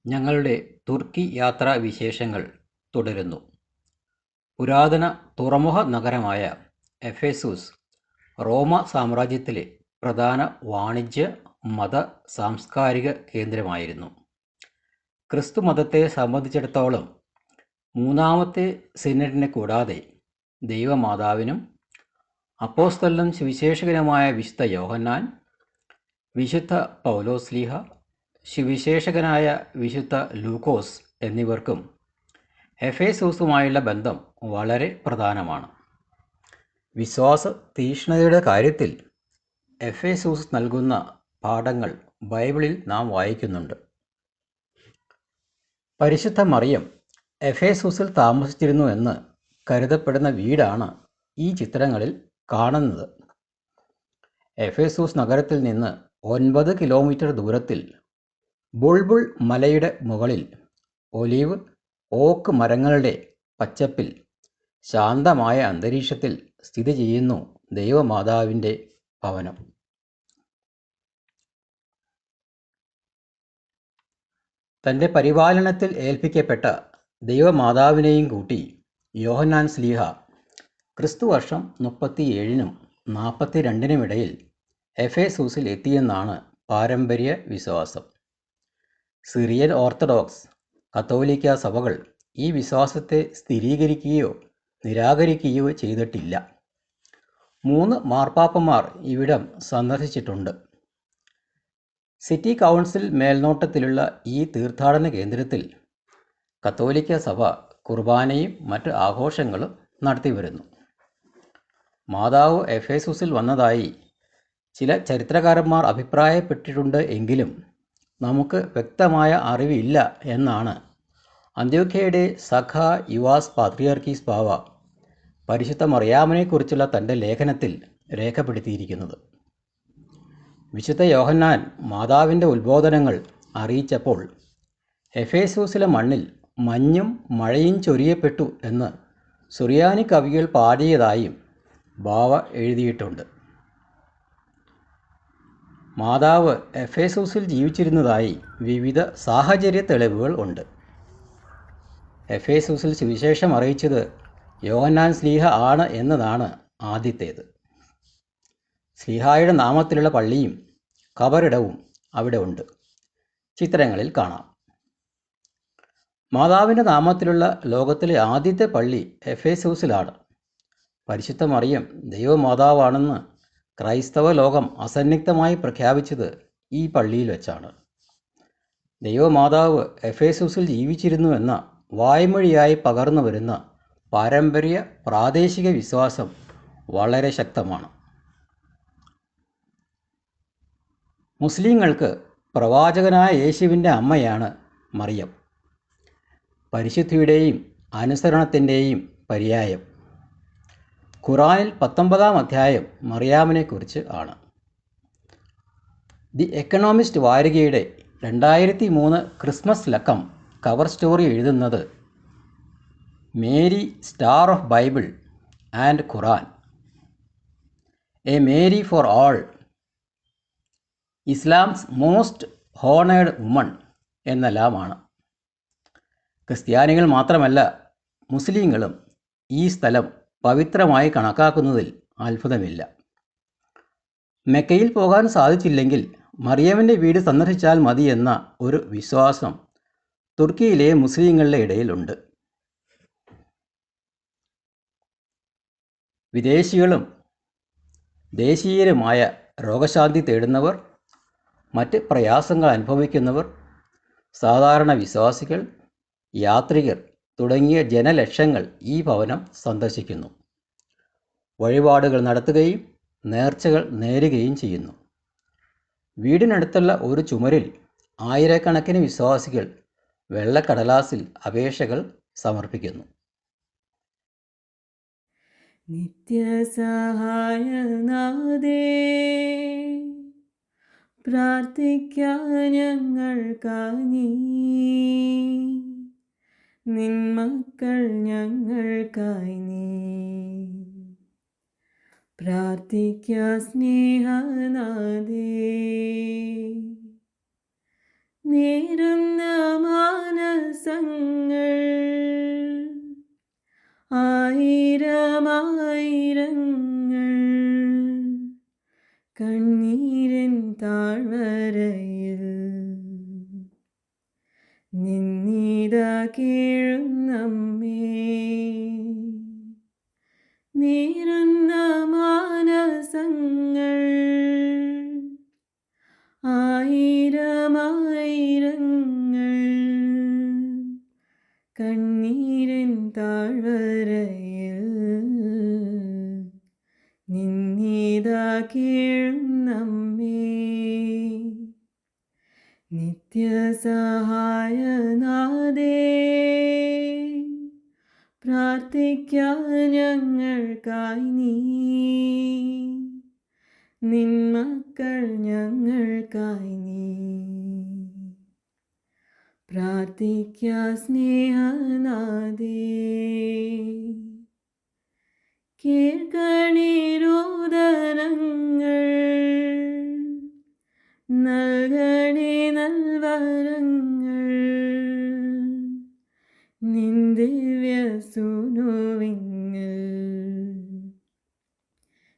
ഞങ്ങളുടെ തുർക്കി യാത്രാ വിശേഷങ്ങൾ തുടരുന്നു. പുരാതന തുറമുഖ നഗരമായ എഫേസൂസ് റോമ സാമ്രാജ്യത്തിലെ പ്രധാന വാണിജ്യ, മത, സാംസ്കാരിക കേന്ദ്രമായിരുന്നു. ക്രിസ്തുമതത്തെ സംബന്ധിച്ചിടത്തോളം മൂന്നാമത്തെ സിനഡിനെ കൂടാതെ ദൈവമാതാവിനും അപ്പോസ്തലനും സുവിശേഷകനുമായ വിശുദ്ധ യോഹന്നാൻ, വിശുദ്ധ പൗലോസ്ലീഹ, സുവിശേഷകനായ വിശുദ്ധ ലൂക്കോസ് എന്നിവർക്കും എഫേസൂസുമായുള്ള ബന്ധം വളരെ പ്രധാനമാണ്. വിശ്വാസ തീക്ഷ്ണതയുടെ കാര്യത്തിൽ എഫേസൂസ് നൽകുന്ന പാഠങ്ങൾ ബൈബിളിൽ നാം വായിക്കുന്നുണ്ട്. പരിശുദ്ധ മറിയം എഫേസൂസിൽ താമസിച്ചിരുന്നു എന്ന് കരുതപ്പെടുന്ന വീടാണ് ഈ ചിത്രങ്ങളിൽ കാണുന്നത്. എഫേസൂസ് നഗരത്തിൽ നിന്ന് 9 കിലോമീറ്റർ ദൂരത്തിൽ ബുൾബുൾ മലയുടെ മുകളിൽ ഒലീവ്, ഓക്ക് മരങ്ങളുടെ പച്ചപ്പിൽ ശാന്തമായ അന്തരീക്ഷത്തിൽ സ്ഥിതി ചെയ്യുന്നു ദൈവമാതാവിൻ്റെ ഭവനം. തൻ്റെ പരിപാലനത്തിൽ ഏൽപ്പിക്കപ്പെട്ട ദൈവമാതാവിനെയും കൂട്ടി യോഹന്നാൻ ശ്ലീഹ ക്രിസ്തുവർഷം 37-നും 42-നും ഇടയിൽ എഫേസൂസിൽ എത്തിയെന്നാണ് പാരമ്പര്യ വിശ്വാസം. സിറിയൻ ഓർത്തഡോക്സ്, കത്തോലിക്ക സഭകൾ ഈ വിശ്വാസത്തെ സ്ഥിരീകരിക്കുകയോ നിരാകരിക്കുകയോ ചെയ്തിട്ടില്ല. 3 മാർപ്പാപ്പമാർ ഇവിടം സന്ദർശിച്ചിട്ടുണ്ട്. സിറ്റി കൗൺസിൽ മേൽനോട്ടത്തിലുള്ള ഈ തീർത്ഥാടന കേന്ദ്രത്തിൽ കത്തോലിക്ക സഭ കുർബാനയും മറ്റ് ആഘോഷങ്ങളും നടത്തിവരുന്നു. മാതാവ് എഫേസൂസിൽ വന്നതായി ചില ചരിത്രകാരന്മാർ അഭിപ്രായപ്പെട്ടിട്ടുണ്ട് എങ്കിലും നമുക്ക് വ്യക്തമായ അറിവില്ല എന്നാണ് അന്ത്യോഖ്യയുടെ സഖാ യുവാസ് പാത്രിയാർക്കീസ് ബാവ പരിശുദ്ധ മറിയാമിനെക്കുറിച്ചുള്ള തൻ്റെ ലേഖനത്തിൽ രേഖപ്പെടുത്തിയിരിക്കുന്നത്. വിശുദ്ധ യോഹന്നാൻ മാതാവിൻ്റെ ഉത്ബോധനങ്ങൾ അറിയിച്ചപ്പോൾ എഫേസൂസിലെ മണ്ണിൽ മഞ്ഞും മഴയും ചൊരിയപ്പെട്ടു എന്ന് സുറിയാനി കവികൾ പാടിയതായും ബാവ എഴുതിയിട്ടുണ്ട്. മാതാവ് എഫേസൂസിൽ ജീവിച്ചിരുന്നതായി വിവിധ സാഹചര്യ തെളിവുകൾ ഉണ്ട്. എഫേസൂസിൽ സുവിശേഷം അറിയിച്ചത് യോഹന്നാൻ ശ്ലീഹ ആണ് എന്നതാണ് ആദ്യത്തേത്. ശ്ലീഹായുടെ നാമത്തിലുള്ള പള്ളിയും കബറിടവും അവിടെ ഉണ്ട്. ചിത്രങ്ങളിൽ കാണാം. മാതാവിൻ്റെ നാമത്തിലുള്ള ലോകത്തിലെ ആദ്യത്തെ പള്ളി എഫേസൂസിലാണ്. പരിശുദ്ധ മറിയം ദൈവമാതാവാണെന്ന് ക്രൈസ്തവ ലോകം അസന്നിഗ്ധമായി പ്രഖ്യാപിച്ചത് ഈ പള്ളിയിൽ വെച്ചാണ്. ദൈവമാതാവ് എഫേസൂസിൽ ജീവിച്ചിരുന്നുവെന്ന വായ്മൊഴിയായി പകർന്നു വരുന്ന പാരമ്പര്യ പ്രാദേശിക വിശ്വാസം വളരെ ശക്തമാണ്. മുസ്ലിങ്ങൾക്ക് പ്രവാചകനായ യേശുവിൻ്റെ അമ്മയാണ് മറിയം. പരിശുദ്ധിയുടെയും അനുസരണത്തിൻ്റെയും പര്യായം. ഖുറാനിൽ 19-ാം അധ്യായം മറിയാമിനെക്കുറിച്ച് ആണ്. ദി എക്കണോമിസ്റ്റ് വാരികയുടെ 2003 ക്രിസ്മസ് ലക്കം കവർ സ്റ്റോറി എഴുതുന്നത് Mary star of Bible and Quran, a Mary for all, Islam's most honoured woman എന്നെല്ലാമാണ്. ക്രിസ്ത്യാനികൾ മാത്രമല്ല മുസ്ലിങ്ങളും ഈ സ്ഥലം പവിത്രമായി കണക്കാക്കുന്നതിൽ അത്ഭുതമില്ല. മെക്കയിൽ പോകാൻ സാധിച്ചില്ലെങ്കിൽ മറിയമിൻ്റെ വീട് സന്ദർശിച്ചാൽ മതി എന്ന ഒരു വിശ്വാസം തുർക്കിയിലെ മുസ്ലിങ്ങളുടെ ഇടയിലുണ്ട്. വിദേശികളും ദേശീയരുമായ രോഗശാന്തി തേടുന്നവർ, മറ്റ് പ്രയാസങ്ങൾ അനുഭവിക്കുന്നവർ, സാധാരണ വിശ്വാസികൾ, യാത്രികർ തുടങ്ങിയ ജനലക്ഷങ്ങൾ ഈ ഭവനം സന്ദർശിക്കുന്നു. വഴിപാടുകൾ നടത്തുകയും നേർച്ചകൾ നേരുകയും ചെയ്യുന്നു. വീടിനടുത്തുള്ള ഒരു ചുമരിൽ ആയിരക്കണക്കിന് വിശ്വാസികൾ വെള്ളക്കടലാസിൽ അപേക്ഷകൾ സമർപ്പിക്കുന്നു. നിത്യസഹായനാഥേ, പ്രാർത്ഥിക്കാൻ ഞങ്ങൾക്കായി നീ, നിൻ മക്കൾ ഞങ്ങൾക്കായി നീ, പ്രാർത്ഥിക്ക സ്നേഹനാഥേ. നേരുന്ന മാനസങ്ങൾ ആയിരമായിരങ്ങൾ കണ്ണീരൻ താഴ്വരയിൽ നിന്നിതാ കേഴുന്നമ്മേ. നേരുന്ന മാനസങ്ങൾ ആയിരമായിരങ്ങൾ കണ്ണീരൻ താഴ്വരയിൽ നിന്നിതാ കേഴുന്നമ്മേ. നിത്യസഹായനാഥേ, പ്രാർത്ഥിക്കാൻ ഞങ്ങൾക്കായി നീ. നിൻ മക്കൾ ഞങ്ങൾക്കായി നീ. പ്രാർത്ഥിക്കാ സ്നേഹനാഥേ. കേൾക്കണേ രോദനങ്ങൾ, നൽകണേ നൽവരങ്ങൾ. നിൻ ദിവ്യസൂനുവിങ്കൽ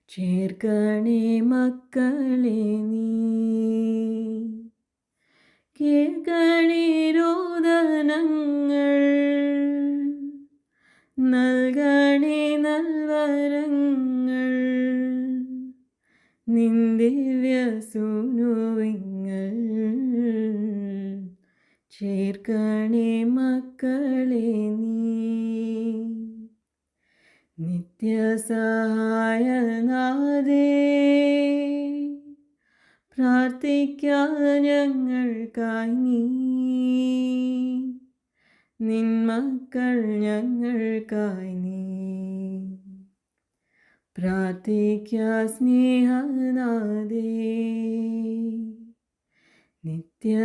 ചേർക്കണേ മക്കളെ നീ. കേൾക്കണേ രോദനങ്ങൾ, നൽകണേ നൽവരങ്ങൾ. നിൻ ദിവ്യസൂനുവിങ്കൽ ചേർക്കണേ മക്കളെ നീ. നിത്യസഹായനാഥേ, പ്രാർത്ഥിക്കാൻ ഞങ്ങൾക്കായി നീ. നിൻ മക്കൾ ഞങ്ങൾക്കായി നീ. പ്രാർത്ഥിക്കാ സ്നേഹനാഥേ. നിത്യസഹായനാഥേ,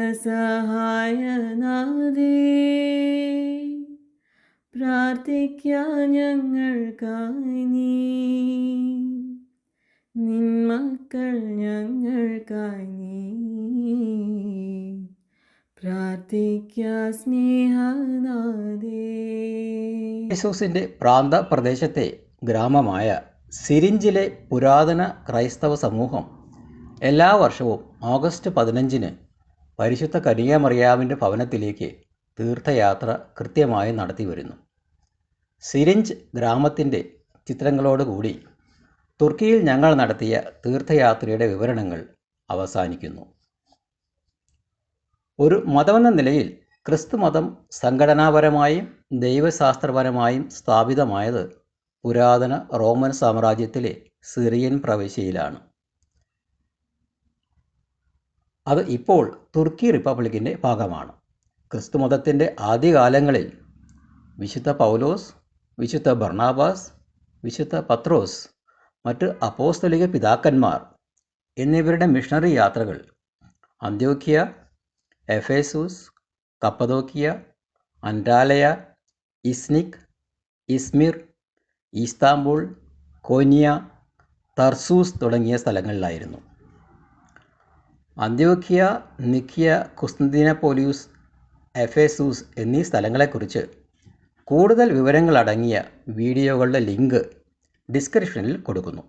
പ്രാർത്ഥിക്കാൻ ഞങ്ങൾക്കായി നീ. നിൻ മക്കൾ ഞങ്ങൾക്കായി നീ. പ്രാർത്ഥിക്കാ സ്നേഹനാഥേ. യേശുസിൻ്റെ പ്രാന്ത പ്രദേശത്തെ ഗ്രാമമായ സിരിഞ്ചിലെ പുരാതന ക്രൈസ്തവ സമൂഹം എല്ലാ വർഷവും ഓഗസ്റ്റ് 15-ന് പരിശുദ്ധ കന്യാമറിയാമിൻ്റെ ഭവനത്തിലേക്ക് തീർത്ഥയാത്ര കൃത്യമായി നടത്തി വരുന്നു. സിരിഞ്ച് ഗ്രാമത്തിൻ്റെ ചിത്രങ്ങളോടുകൂടി തുർക്കിയിൽ ഞങ്ങൾ നടത്തിയ തീർത്ഥയാത്രയുടെ വിവരണങ്ങൾ അവസാനിക്കുന്നു. ഒരു മതമെന്ന നിലയിൽ ക്രിസ്തുമതം സംഘടനാപരമായും ദൈവശാസ്ത്രപരമായും സ്ഥാപിതമായത് പുരാതന റോമൻ സാമ്രാജ്യത്തിലെ സിറിയൻ പ്രവിശ്യയിലാണ്. അത് ഇപ്പോൾ തുർക്കി റിപ്പബ്ലിക്കിൻ്റെ ഭാഗമാണ്. ക്രിസ്തുമതത്തിൻ്റെ ആദ്യകാലങ്ങളിൽ വിശുദ്ധ പൗലോസ്, വിശുദ്ധ ബർണാബാസ്, വിശുദ്ധ പത്രോസ്, മറ്റ് അപ്പോസ്തലിക പിതാക്കന്മാർ എന്നിവരുടെ മിഷണറി യാത്രകൾ അന്ത്യോക്യ, എഫേസൂസ്, കപ്പദോക്കിയ, അന്റാലയ, ഇസ്നിക്, ഇസ്മിർ, ഈസ്താംബുൾ, കോന്യ, തർസൂസ് തുടങ്ങിയ സ്ഥലങ്ങളിലായിരുന്നു. അന്ത്യോക്യ, നിഖ്യ, കുസ്തന്തീനോപ്പോലിസ്, എഫേസൂസ് എന്നീ സ്ഥലങ്ങളെക്കുറിച്ച് കൂടുതൽ വിവരങ്ങളടങ്ങിയ വീഡിയോകളുടെ ലിങ്ക് ഡിസ്ക്രിപ്ഷനിൽ കൊടുക്കുന്നു.